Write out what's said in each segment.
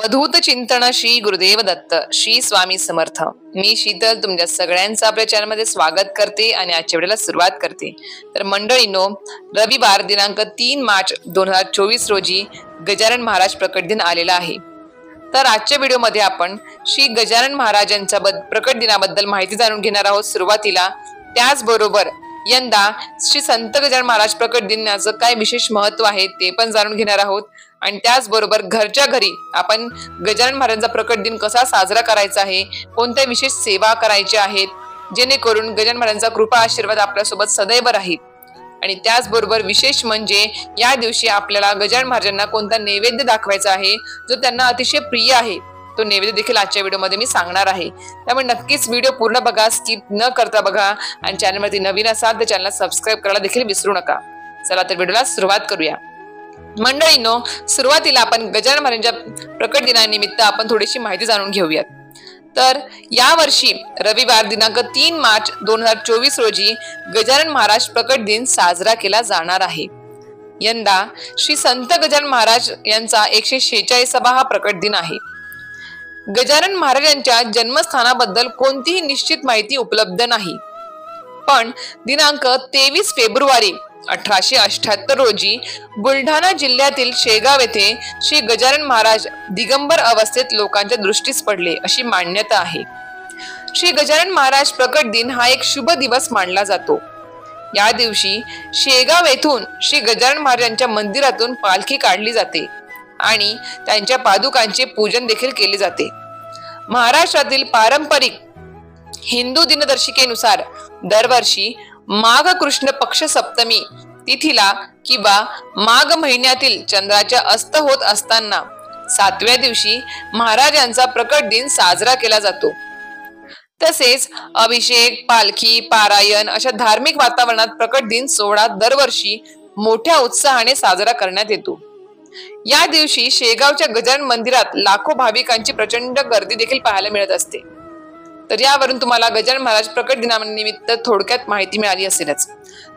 अवधूत चिंतन श्री गुरुदेव दत्त श्री स्वामी समर्थ। मी शीतल तुमच्या सगळ्यांचं आपल्या चॅनलमध्ये स्वागत करते आणि आजच्या व्हिडिओला सुरुवात करते। तर मंडळींनो, रविवार दिनांक 3 मार्च 2024 रोजी गजानन महाराज प्रकट दिन आलेला आहे। तर आजच्या व्हिडिओमध्ये आपण श्री गजानन महाराजांच्या प्रकट दिनाबद्दल माहिती जाणून घेणार आहोत सुरुवातीला। त्याचबरोबर यंदा श्री संत गजानन महाराज प्रकट दिनाचं काय विशेष महत्व आहे ते पण जाणून घेणार आहोत। आणि त्याचबरोबर घरच्या घरी आपण गजानन महाराजांचा प्रकट दिन कसा साजरा करायचा आहे, कोणत्या विशेष सेवा करायच्या आहेत, जेणेकरून गजानन महाराजांचा कृपा आशीर्वाद आपल्यासोबत सदैव राहील। आणि त्याचबरोबर विशेष म्हणजे या दिवशी आपल्याला गजानन महाराजांना कोणता नैवेद्य दाखवायचा आहे जो त्यांना अतिशय प्रिय आहे, तो नैवेद्य देखील आजच्या व्हिडिओमध्ये मी सांगणार आहे। त्यामुळे नक्कीच व्हिडिओ पूर्ण बघा, स्किप न करता बघा। आणि चॅनलवरती नवीन असाल तर चॅनलला सबस्क्राईब करायला देखील विसरू नका। चला तर व्हिडिओला सुरुवात करूया। मंडळींनो, सुरुवातीला आपण गजानन महाराजांच्या प्रकट दिनानिमित्त आपण थोडीशी माहिती जाणून घेऊयात। तर या वर्षी रविवार दिनांक 3 मार्च 2024 रोजी गजानन महाराज प्रकट दिन साजरा केला जाणार आहे। यंदा श्री संत गजानन महाराज यांचा 146वा हा प्रकट दिन आहे। गजानन महाराजांच्या जन्मस्थानाबद्दल कोणतीही निश्चित माहिती उपलब्ध नाही, पण दिनांक 23 फेब्रुवारी 1878 रोजी बुलढाणा जिल्ह्यातील शेगाव येथे श्री गजानन महाराज दिगंबर अवस्थेत लोकांच्या दृष्टीस पडले अशी मान्यता आहे। श्री गजानन महाराज प्रकट दिन हा एक शुभ दिवस मानला जातो। या दिवशी शेगाव येथून श्री गजानन महाराजांच्या मंदिरातून पालखी काढली जाते आणि त्यांच्या पादुकांचे पूजन देखील केले जाते। महाराष्ट्रातील पारंपरिक हिंदू दिनदर्शिकेनुसार दरवर्षी माघ कृष्ण पक्ष सप्तमी तिथीला किंवा माघ महिन्यातील चंद्राच्या अस्त होत असताना 7व्या दिवशी महाराजांचा प्रकट दिन साजरा केला जातो। तसेच अभिषेक, पालखी, पारायण अशा धार्मिक वातावरणात प्रकट दिन सोहळा दरवर्षी मोठ्या उत्साहाने साजरा करण्यात येतो। या दिवशी शेगावच्या गजानन मंदिरात लाखो भाविकांची प्रचंड गर्दी देखील पाहायला मिळत असते। तर यावरून तुम्हाला गजानन महाराज प्रकट दिनानिमित्त थोडक्यात माहिती मिळाली असेलच।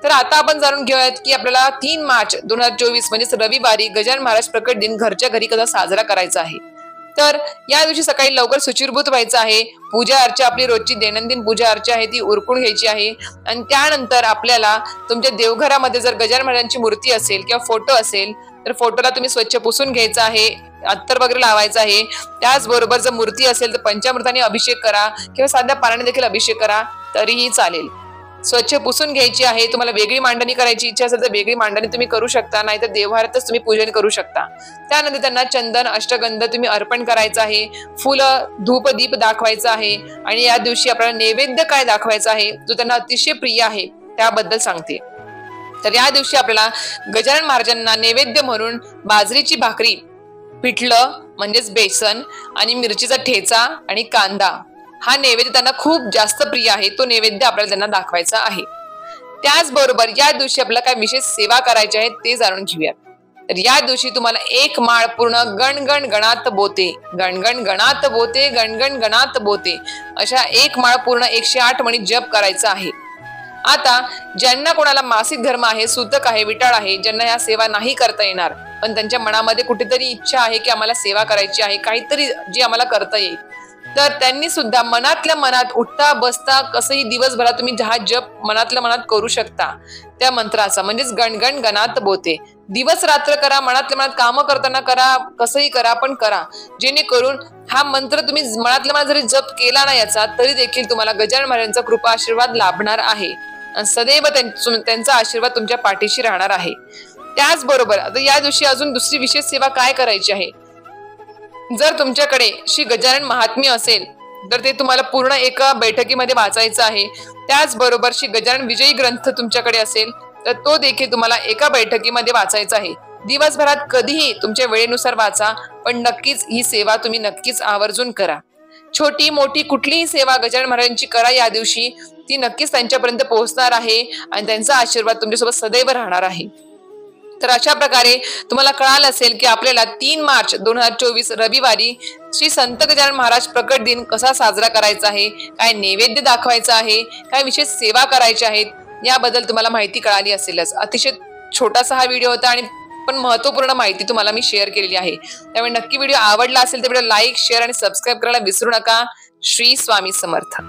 तर आता आपण जाणून घेऊयात की आपल्याला 3 मार्च 2024 म्हणजे रविवारी गजानन महाराज प्रकट दिन घरच्या घरी कसा साजरा करायचा आहे। तर या दिवशी सकाळी लवकर शुचिर्भूत व्हायचं आहे। पूजा अर्चा, आपली रोजची दैनंदिन पूजा अर्चा आहे ती उरकून घ्यायची आहे। आणि त्यानंतर आपल्याला तुमच्या देवघरामध्ये जर गजानन महाराजांची मूर्ती असेल किंवा फोटो असेल तर फोटोला तुम्ही स्वच्छ पुसून घ्यायचा आहे, अत्तर वगैरे लावायचा आहे। त्याचबरोबर जर मूर्ती असेल तर पंचामृताने अभिषेक करा किंवा साध्या पाण्याने देखील अभिषेक करा तरीही चालेल। स्वच्छ पुसून घ्यायची आहे। तुम्हाला वेगळी मांडणी करायची इच्छा असेल तर वेगळी मांडणी तुम्ही करू शकता, नाहीतर देवघरातच तुम्ही पूजन करू शकता। त्यानंतर त्यांना चंदन, अष्टगंध तुम्ही अर्पण करायचं आहे, फुलं, धूप, दीप दाखवायचं आहे। आणि या दिवशी आपल्याला नैवेद्य काय दाखवायचा आहे जो त्यांना अतिशय प्रिय आहे त्याबद्दल सांगते। तर या दिवशी आपल्याला गजानन महाराजांना नैवेद्य म्हणून बाजरीची भाकरी, पिठलं म्हणजेच बेसन आणि मिरचीचा ठेचा आणि कांदा हा नैवेद्य त्यांना खूप जास्त प्रिय आहे, तो नैवेद्य आपल्याला त्यांना दाखवायचा आहे। त्याचबरोबर या दिवशी आपल्याला काय विशेष सेवा करायची आहे ते जाणून घेऊयात। तर या दिवशी तुम्हाला एक माळ पूर्ण गणगण गणात बोते, गणगण गणात बोते, गणगण गणात बोते अशा एक माळ पूर्ण 108 म्हणी जप करायचा आहे। आता ज्यांना कोणाला मासिक धर्म आहे, सूतक आहे, विटाळ आहे, ज्यांना या सेवा नाही करता येणार पण त्यांच्या मनामध्ये कुठेतरी इच्छा आहे की आम्हाला सेवा करायची आहे, काहीतरी जी आम्हाला करता येईल, तर त्यांनी सुद्धा मनातल्या मनात उठता बसता कसंही दिवसभरात तुम्ही हा जप मनातल्या मनात करू शकता त्या मंत्राचा, म्हणजेच गणगण गणात बोते। दिवस रात्र करा, मनातल्या मनात काम करताना करा, कसंही करा पण करा, जेणेकरून हा मंत्र तुम्ही मनातल्या मनात जरी जप केला ना याचा तरी देखील तुम्हाला गजानन महाराजांचा कृपा आशीर्वाद लाभणार आहे आणि सदैव त्यांचा आशीर्वाद तुमच्या पाठीशी राहणार आहे। त्याचबरोबर आता या दिवशी अजून दुसरी विशेष सेवा काय करायची आहे। जर तुमच्याकडे श्री गजानन महात्म्य असेल तर ते तुम्हाला पूर्ण एका बैठकीमध्ये वाचायचं आहे। त्याचबरोबर श्री गजानन विजयी ग्रंथ तुमच्याकडे असेल तर तो देखील तुम्हाला एका बैठकीमध्ये वाचायचा आहे। दिवसभरात कधीही तुमच्या वेळेनुसार वाचा, पण नक्कीच ही सेवा तुम्ही नक्कीच आवर्जून करा। छोटी मोठी कुठलीही सेवा गजानन महाराजांची करा या दिवशी, ती नक्कीच त्यांच्यापर्यंत पोहोचणार आहे आणि त्यांचा आशीर्वाद तुमच्यासोबत सदैव राहणार आहे। तर अशा प्रकारे तुम्हाला कळालं असेल की आपल्याला 3 मार्च 2024 रविवारी श्री संत गजानन महाराज प्रकट दिन कसा साजरा करायचा आहे, काय नैवेद्य दाखवायचा आहे, काय विशेष सेवा करायच्या आहेत याबद्दल तुम्हाला माहिती कळाली असेलच। अतिशय छोटासा हा व्हिडिओ होता आणि पण महत्वपूर्ण माहिती तुम्हाला मी शेअर केलेली आहे. त्यामुळे नक्की व्हिडिओ आवडला असेल तर व्हिडिओ लाईक, शेअर आणि सबस्क्राईब करायला विसरू नका. श्री स्वामी समर्थ.